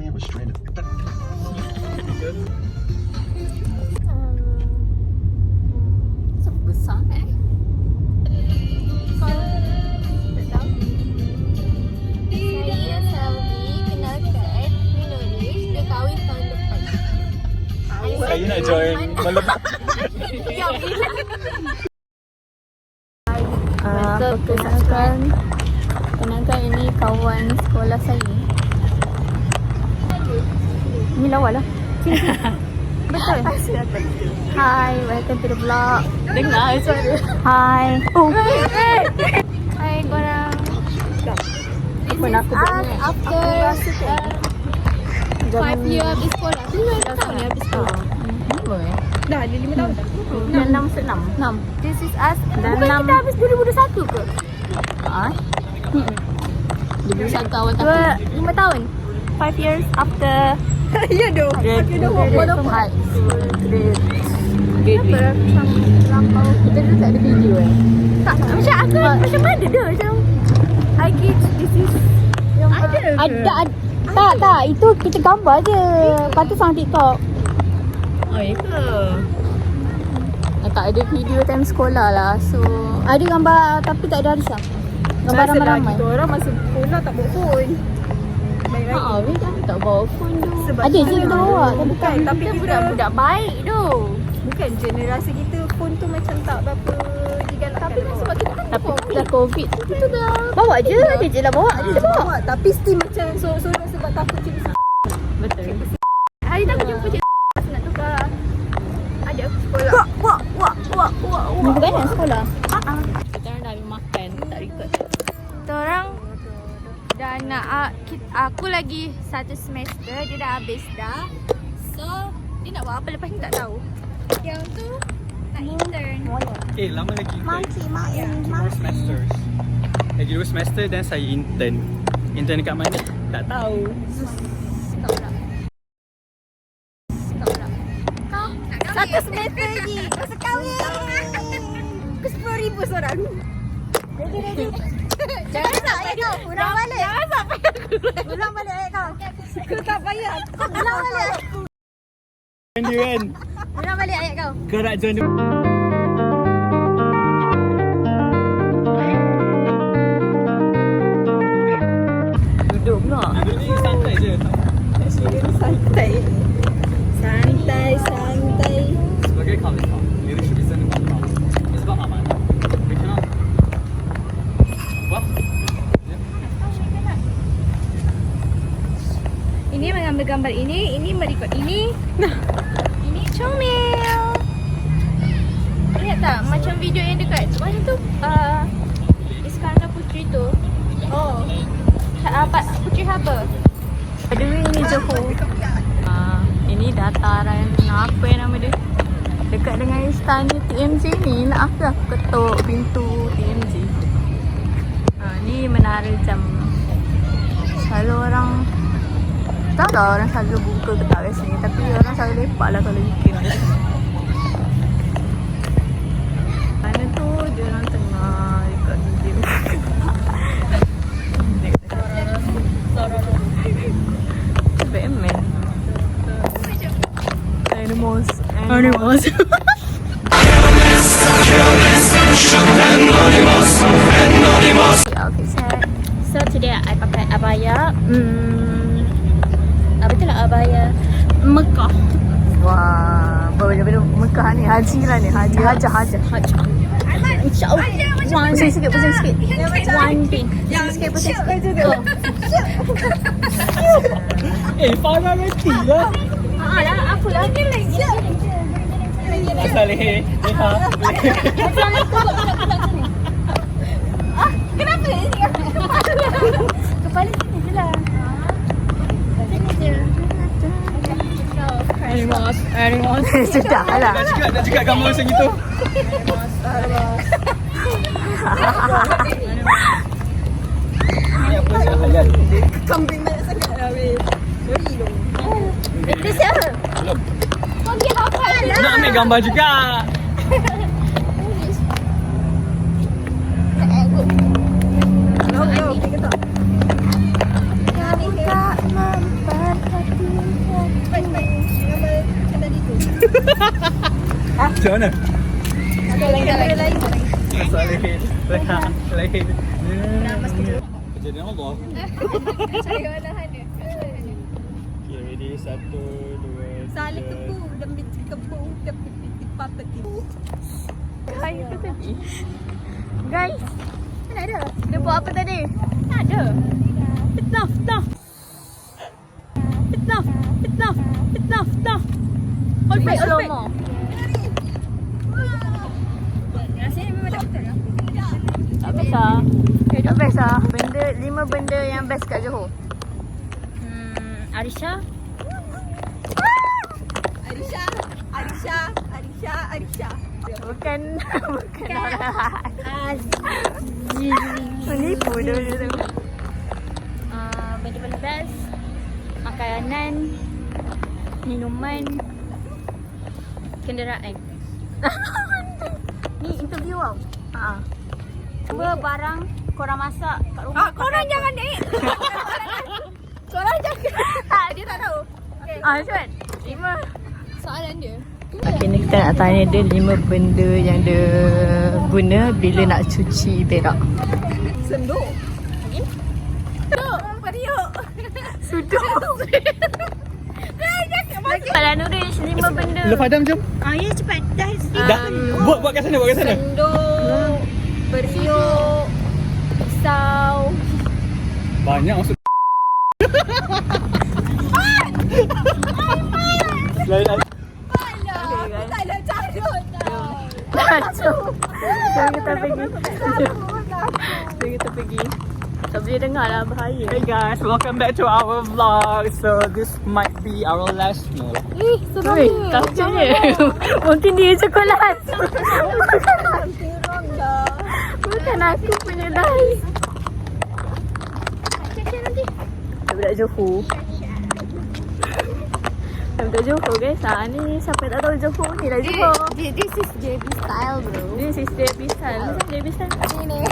man was stranded. Besar Saya Selvi, kenalkan Nuris, dia kahwin tahun depan. Saya nak join malam. Kenalkan ini kawan sekolah saya. Ini lawa lah. Betul. Hi, welcome to the vlog. Dengar suara. Hi. Oh. Hai korang. Apa nak aku buat ni? After 5 year habis sekolah. 5 tahun ni habis sekolah. Dah ada 5 tahun dah. Dan 6. This is us. Dan Bukan 6. kita habis 2021 ke? Ah. 2021 awal tahun. 5 tahun. 5 years after Ya doh. Okey dah buat apa? Kenapa lampau? Kita dulu tak ada video Tak, macam aku macam mana dia macam I get this is yang Ada. tak itu kita gambar je. Lepas tu sang TikTok. Oh ya ke? Tak ada video time sekolah lah. So ada gambar tapi tak ada Arisa. Gambar ramai-ramai. Kita orang masa sekolah tak bawa phone. Haa, kan tak bawa phone tu. Sebab Ada je kita bawa tapi bukan, tapi kita kita- budak-budak baik tu. Bukan generasi kita phone tu macam tak berapa digalakkan. Tapi kan sebab kita kan Tapi dah COVID tu kita dah bawa je. Ada je lah bawa. Ada je bawa. Tapi still macam sorang sebab takut cikgu. Betul. Hari tu aku jumpa cikgu nak tukar adik aku sekolah. Wah. Jumpa kan nak sekolah? Kita orang dah habis makan, tak record. Kita orang dah nak aku lagi 1 semester, dia dah habis dah. So, dia nak buat apa lepas ni tak tahu. Yang tu nak intern. Lama lagi. Monkey. 2 semesters. Lagi 2 semester dan saya intern. Intern dekat mana? Tak tahu. Kau pula. Kau 1 semester lagi. Kau sekawin. Aku 10,000 seorang. Jangan sampai kau pulang balik. Jangan sampai pulang balik kau. Aku tak payah. Pulang balik. Dia kan? Pulang balik ayat kau. Kau nak join dia. Duduk pula. Duduk ni santai je. Santai. Sebagai khalifah, leadership is an important. It's about amanah. We cannot. What? Ini mengambil gambar ini merekod ini. Ini comel. Lihat tak macam video yang dekat mana tu? Iskandar Puteri tu. Oh. Puteri Harbour. Aduh, ini Johor. Ini dataran apa yang nama dia? Dekat dengan istana TMJ ni. Nak aku ketuk pintu TMJ. Ni menara jam. Selalu orang tak tahu orang selalu buka ke tak kat sini. Tapi orang selalu lepak lah kalau weekend. Mana tu dia orang tengah dekat gym. Batman. Animals. Okay, so today I pakai abaya. Apa tu lah abaya Mekah. Wah, berbeza Mekah ni. Haji lah ni. Haji. InsyaAllah. Pusing sikit. One thing. Pusing sikit. Farah mati lah. Lah, aku lah. Asal leher. Kenapa ni? Kepala sini je lah. Sini je. Animals. Sudah lah. Dah juga gambar macam itu. Ini apa saya halal? Kambing banyak sangat lah weh. Beri dong. Itu siapa? Belum. Kau dia hafal lah. Nak ambil gambar juga. Okey ke tak? Kamu tak memperhatikan Macam mana? Lain. Salehin. Lehin. Kejadian Allah. Saya olahan dia. Okay, ready? 1, 2, 3. Saling kepu demi kepu demi pipapeti. Hai apa tadi? Guys, Mana ada? dia buat apa tadi? Tak ada. Fitnah. Hold back slow mo. Rasanya memang tak betul lah. Tak best lah. Tak best lah. 5 benda yang best kat Johor. Arisha. Arisha. Bukan orang. Menipu dia tu. Benda paling best. Makanan. Minuman. Kenderaan. Ni interview tau. Ha. Cuba barang korang masak kat rumah. Korang jangan naik. Korang jangan. Tak, dia tak tahu. Cepat. 5. Soalan dia. Okay, ni kita nak tanya dia 5 benda yang dia guna bila nak cuci berak. Senduk. Periuk. Sudut. Kalau Nurish 5 benda. Love Adam jom. Ya cepat. Dah Dah. Buat kat sana, Senduk. Periuk. Pisau. Banyak masuk. Lain. tak ada carut. Jom kita pergi. Jom kita pergi. Tak boleh dengar lah, bahaya. Hey guys, welcome back to our vlog. So this might be our last meal. Oi, takutnya. Mungkin dia coklat. Bukan aku punya live. Budak Johor. Budak Johor guys. Ni siapa tak tahu Johor ni lah Johor. This is JB style bro. This is JB style. Macam JB style. Ini.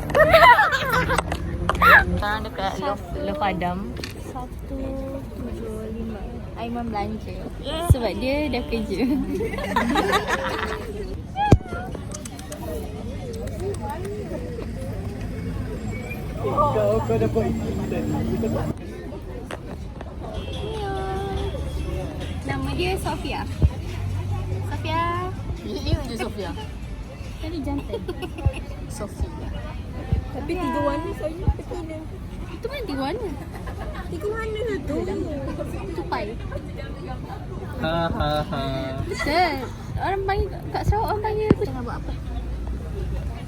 Sekarang dekat Love Adam. 175. Aiman belanja. Yeah. Sebab dia dah kerja. Kau dapat ini tadi. Nama dia Sofia. Sofia. You je Sofia. Tadi jantan. Sofia. Tapi 3 warna saya betina. Itu kan di mana? 3 warna tu. Tupai. Ha. Betul. Orang panggil kat Sarawak orang panggil apa? Jangan buat apa?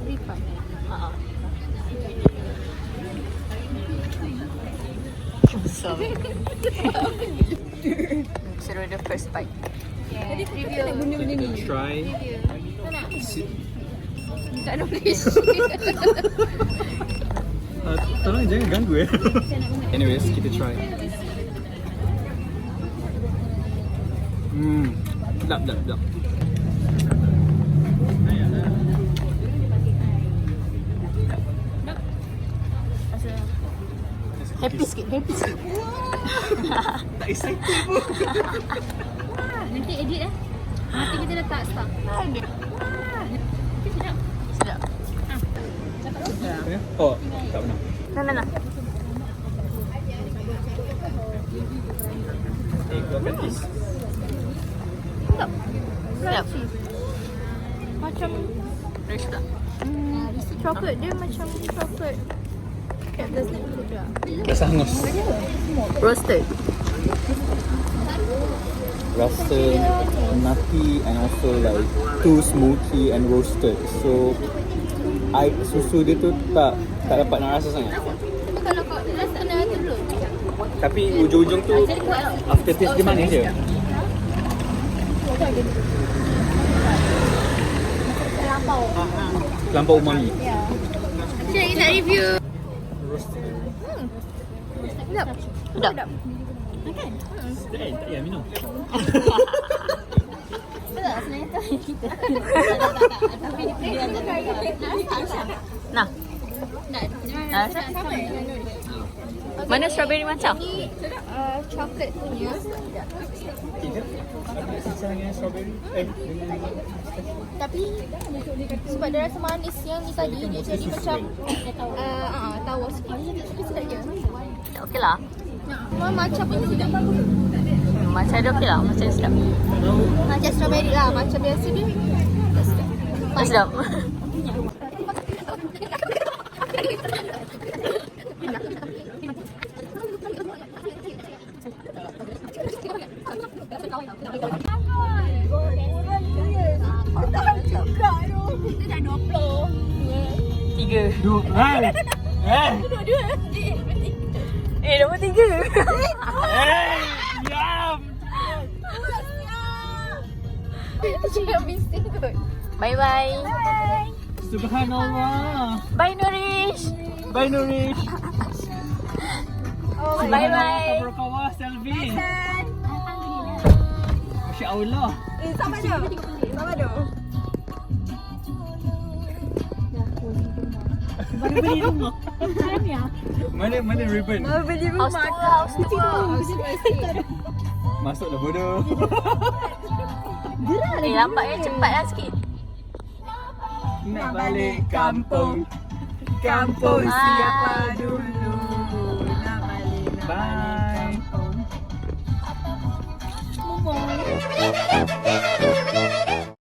Refund. Haa. Besar. Suruh the first bite. Jadi review. Try. Tak nak? Tak nak please. Tolong jangan ganggu Anyways, kita try. Sedap. Happy sikit. Tak excited pun. Nanti edit Nanti kita letak stop. Nanti sedap. Sedap. Oh, tak pernah. Nah. Kau akan taste. Sedap. Macam Rich tak? coklat dia macam coklat. Cactus ni juga. Rasa hangus. Roasted. Rasa nutty and also like too smoky and roasted. So air susu dia tu tak dapat nak rasa sangat. Kalau kau rasa nak dulu. Tapi ujung-ujung tu aftertaste dia manis je. Terlampau umami. Macam lagi nak review. Sedap. Makan. Tak payah minum. Betul sebenarnya tu kita. Tapi dia ada Nah. nak Rasa? sama. Mana strawberry matcha? Ni coklat punya. Sisa dengan strawberry. Tapi sebab dia rasa manis yang ni tadi, dia jadi macam tawar sikit. Tapi sedap je. Okey lah. Macam pun sedap. Matcha dia okey lah. Matcha dia sedap. Macam strawberry lah. Macam biasa dia. Dia sedap. Kita dah 20. 3. Nombor 3. Diam. Cakap bising kot. Bye-bye. Subhanallah. Bye Nurish. Bye Nurish. Bye-bye. Tabarakallah Selvi. Masya Allah. Sama je. Sama je. Mana beli rumah? Mana ribbon? Beli House tour. Masuklah bodoh. Lambat ya, cepatlah sikit. Nak balik kampung. Kampung Bye. siapa dulu nak balik Bye. kampung.